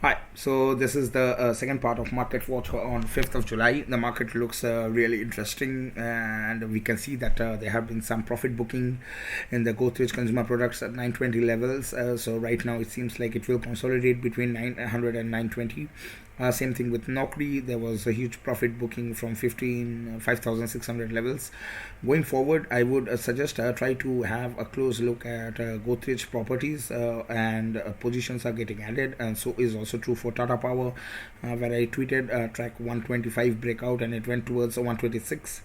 Hi, so this is the second part of Market Watch on 5th of July. The market looks really interesting, and we can see that there have been some profit booking in the Godrej consumer products at 920 levels. So right now it seems like it will consolidate between 900 and 920. Same thing with Naukri. There was a huge profit booking from 5,600 levels. Going forward, I would suggest try to have a close look at Godrej properties, and positions are getting added, and so is also true for Tatapower, where I tweeted track 125 breakout and it went towards 126.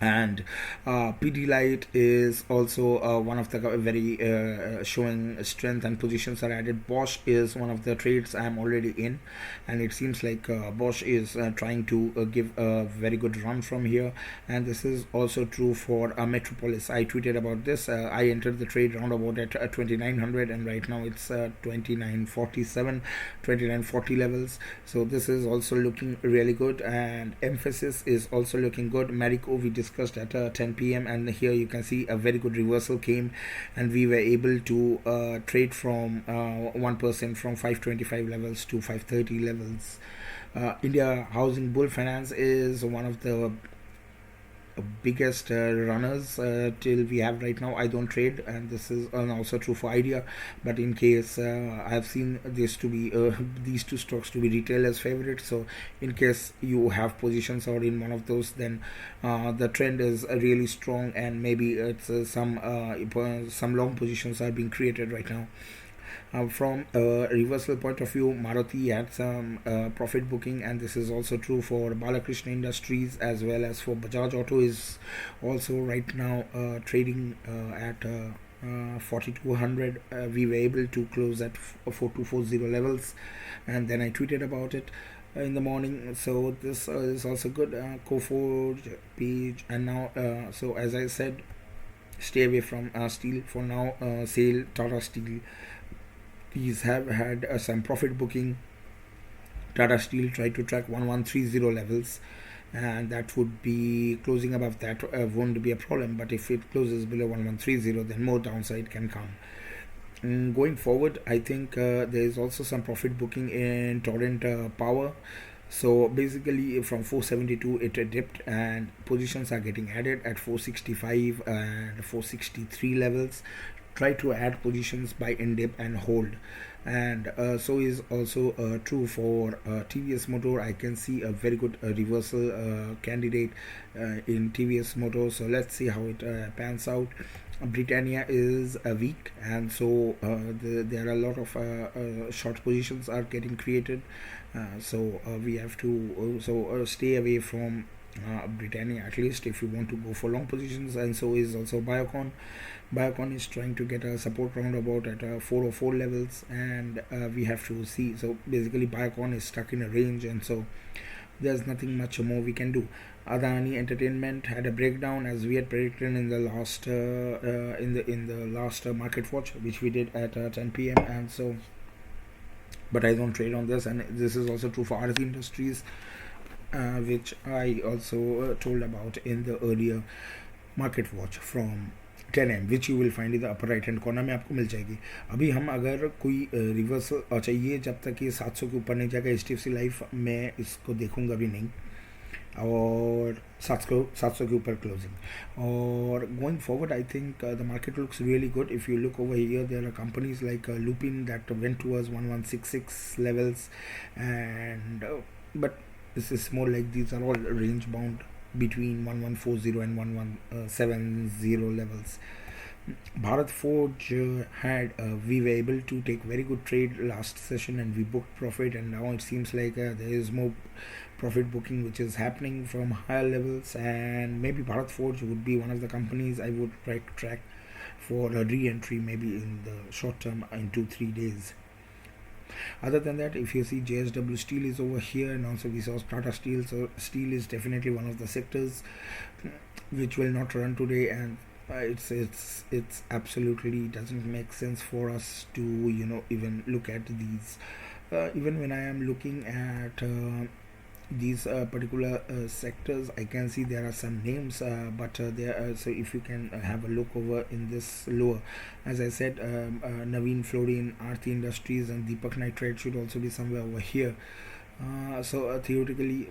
And Pidilite is also one of the very showing strength, and positions are added. Bosch is one of the trades I'm already in, and it seems like Bosch is trying to give a very good run from here, and this is also true for Metropolis. I tweeted about this. I entered the trade roundabout at 2900, and right now it's 2947, 2940 levels. So this is also looking really good, and MPhasis is also looking good. Marico we discussed at 10 p.m. and here you can see a very good reversal came, and we were able to trade from 1% from 525 levels to 530 levels. India Housing Bull Finance is one of the biggest runners till we have right now. I don't trade, and this is also true for Idea, but in case I have seen this to be these two stocks to be retailers favorite. So in case you have positions or in one of those, then the trend is really strong, and maybe it's some long positions are being created right now. From a reversal point of view, Maruti had some profit booking, and this is also true for Balakrishna Industries as well as for Bajaj Auto is also right now trading at 4200. We were able to close at 4240 levels, and then I tweeted about it in the morning. So this is also good. Coforge page, and now so as I said, stay away from steel for now. Sale Tata Steel, these have had some profit booking. Tata Steel tried to track 1130 levels, and that would be closing above that won't be a problem, but if it closes below 1130, then more downside can come. Going forward, I think there is also some profit booking in Torrent Power. So basically from 472 it dipped, and positions are getting added at 465 and 463 levels. Try to add positions by in dip and hold, and so is also true for TVS Motor. I can see a very good reversal candidate in TVS Motor, so let's see how it pans out. Britannia is weak, and so there are a lot of short positions are getting created, so we have to also stay away from Britannia, at least if you want to go for long positions. And so is also Biocon. Biocon is trying to get a support roundabout at 404 levels, and we have to see. So basically Biocon is stuck in a range, and so there's nothing much more we can do. Adani Entertainment had a breakdown as we had predicted in the last in the last market watch, which we did at 10 p.m. and so, but I don't trade on this, and this is also true for RC Industries, which I also told about in the earlier market watch from 10 m, which you will find in the upper right hand corner में आपको मिल जाएगी. अभी हम अगर कोई reversal चाहिए जब तक ये 700 के ऊपर नहीं जाएगा, HDFC लाइफ में इसको देखूंगा भी नहीं, और 700 के ऊपर क्लोजिंग. और going forward I think the market looks really good. If you look over here there are companies like Lupin that went towards 1166 levels, and but this is more like these are all range bound between 1140 and 1170 levels. Bharat Forge had we were able to take very good trade last session, and we booked profit, and now it seems like there is more profit booking which is happening from higher levels, and maybe Bharat Forge would be one of the companies I would track for a re-entry maybe in the short term in 2-3 days. Other than that, if you see JSW Steel is over here, and also we saw Tata Steel. So steel is definitely one of the sectors which will not run today, and it's absolutely doesn't make sense for us to even look at these. Even when I am looking at these particular sectors, I can see there are some names, but there so if you can have a look over in this lower, as I said, Naveen Fluorine, Aarti Industries and Deepak Nitrite should also be somewhere over here. So theoretically,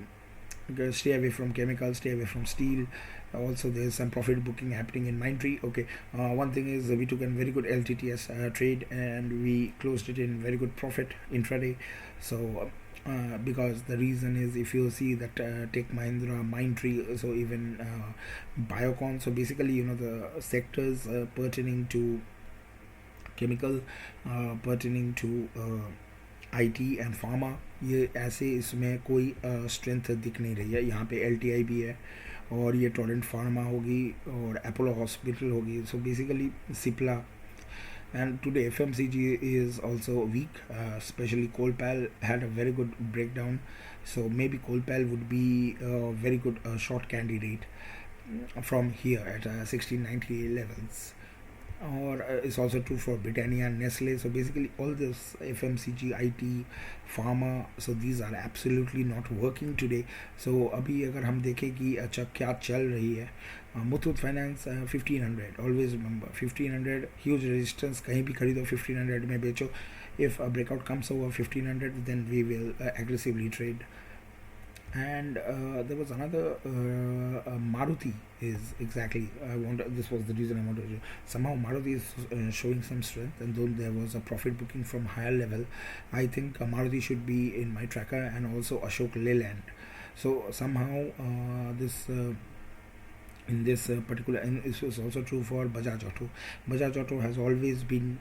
stay away from chemicals, stay away from steel. Also there's some profit booking happening in Mindtree. Okay, one thing is we took a very good LTTS trade and we closed it in very good profit intraday. So because the reason is, if you see that Tech Mahindra, Mindtree, so even Biocon, so basically the sectors pertaining to chemical, pertaining to IT and pharma, ये ऐसे इसमें कोई strength दिख नहीं रही है. यहाँ पे एलटीआई भी है और ये टोरेंट फार्मा होगी और अपोलो हॉस्पिटल होगी. So basically Cipla and today FMCG is also weak, especially Colpal had a very good breakdown, so maybe Colpal would be a very good short candidate from here at 1690 levels. Or it's also true for Britannia and Nestle. So basically all this FMCG, IT, pharma, so these are absolutely not working today. So अभी अगर हम देखें कि अच्छा क्या चल रही है, Muthoot finance 1500, always remember 1500 huge resistance, कहीं भी खरीदो 1500 में बेचो. If a breakout comes over 1500, then we will aggressively trade. And there was another Maruti is exactly this was the reason I wanted to. Somehow Maruti is showing some strength, and though there was a profit booking from higher level, I think Maruti should be in my tracker, and also AshokLey. So somehow this in this particular, and this was also true for Bajaj Auto. Bajaj Auto has always been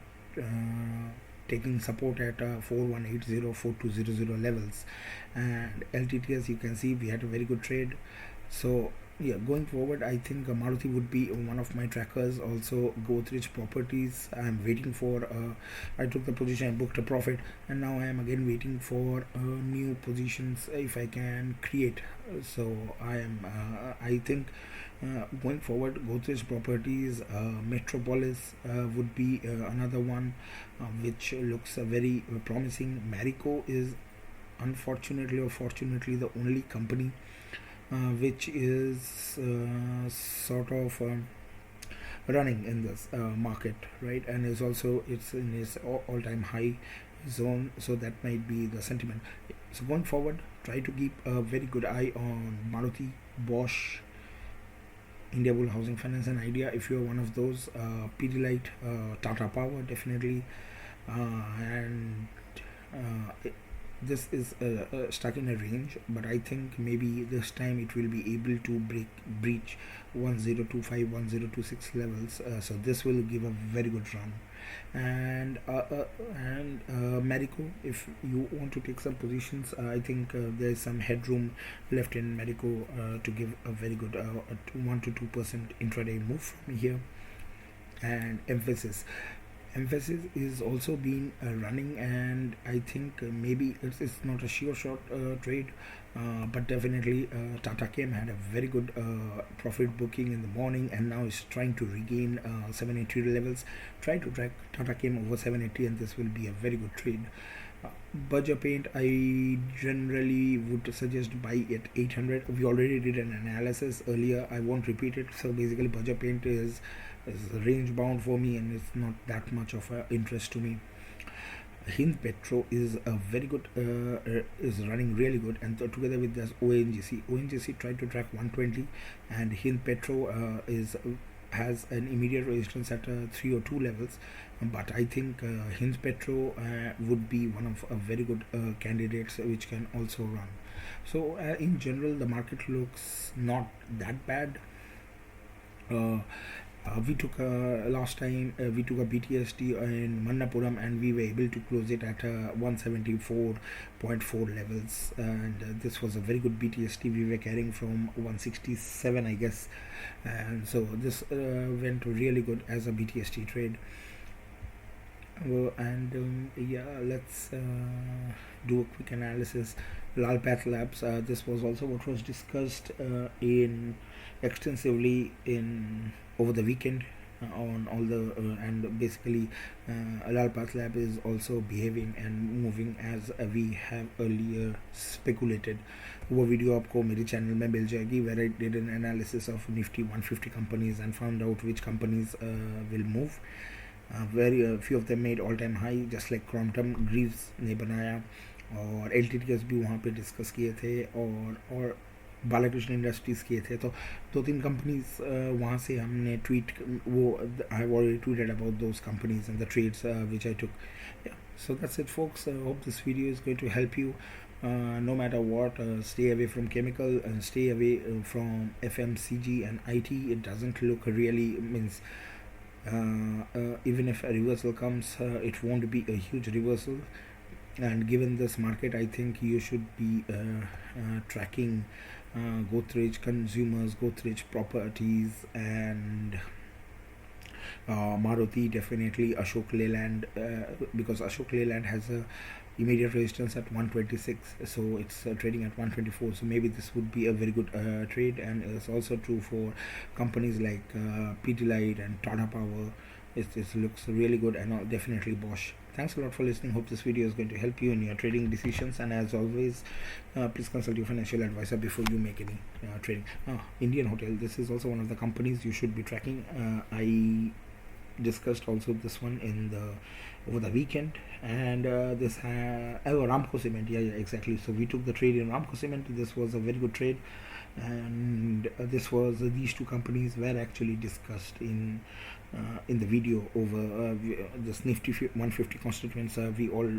taking support at 4180, 4200 levels, and LTTS, you can see we had a very good trade. So yeah, going forward, I think Maruti would be one of my trackers. Also Godrej Properties, I am waiting for I took the position, I booked a profit, and now I am again waiting for new positions if I can create. So I am I think going forward, Godrej Properties, Metropolis would be another one which looks very promising. Marico is unfortunately or fortunately the only company which is sort of running in this market, right? And is also, it's in its all-time high zone, so that might be the sentiment. So going forward, try to keep a very good eye on Maruti, Bosch, India Bull Housing Finance and Idea if you are one of those, Pidilite, Tatapower definitely, and this is stuck in a range, but I think maybe this time it will be able to breach 1025, 1026 levels, so this will give a very good run. And Marico, if you want to take some positions, I think there is some headroom left in Marico to give a very good 1 to 2% intraday move from here. And MPhasis is also been running, and I think maybe it's not a sure shot trade, but definitely Tata Chem had a very good profit booking in the morning, and now is trying to regain 780 levels. Try to track Tata Chem over 780, and this will be a very good trade. Berger Paint, I generally would suggest buy at 800. We already did an analysis earlier, I won't repeat it. So basically Berger Paint is range bound for me, and it's not that much of a interest to me. Hind Petro is a very good is running really good, and together with this ONGC tried to track 120, and Hind Petro has an immediate resistance at 302 levels, but I think Hind Petro would be one of a very good candidates which can also run. So in general the market looks not that bad. We took last time we took a BTST in Mannapuram, and we were able to close it at 174.4 levels, and this was a very good BTST. We were carrying from 167, I guess, and so this went really good as a BTST trade. Yeah, let's do a quick analysis. Lalpath Labs, this was also what was discussed in extensively in over the weekend. on all the and basically Lal Path Lab is also behaving and moving as we have earlier speculated. वो video आपको मेरे channel में मिल जाएगी, where I did an analysis of Nifty 150 companies and found out which companies will move. Very few of them made all time high, just like Crompton Greaves ने बनाया, और LTTS भी वहाँ पे डिस्कस किए थे, और बालाकृष्ण इंडस्ट्रीज़ किए थे. तो 2-3 कंपनीज वहाँ से हमने ट्वीट, वो I have already tweeted about those companies and the trades which I took. So that's it, folks. I hope this video is going to help you. No matter what, stay away from chemical and stay away from FMCG and IT. It doesn't look really, means even if a reversal comes, it won't be a huge reversal. And given this market, I think you should be tracking Godrej Consumers, Godrej Properties, and Maruti, definitely AshokLey land, because AshokLey land has a immediate resistance at 126, so it's trading at 124. So maybe this would be a very good trade, and it's also true for companies like Pidilite and Tatapower. It looks really good, and definitely Bosch. Thanks a lot for listening. Hope this video is going to help you in your trading decisions, and as always, please consult your financial advisor before you make any trading. Indian Hotel, this is also one of the companies you should be tracking. I discussed also this one over the weekend, and this Ramco Cement, yeah, exactly. So we took the trade in Ramco Cement. This was a very good trade, and these two companies were actually discussed in the video over this Nifty 150 constituents. We all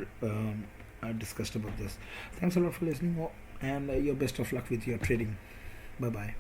discussed about this. Thanks a lot for listening, and your best of luck with your trading. Bye bye.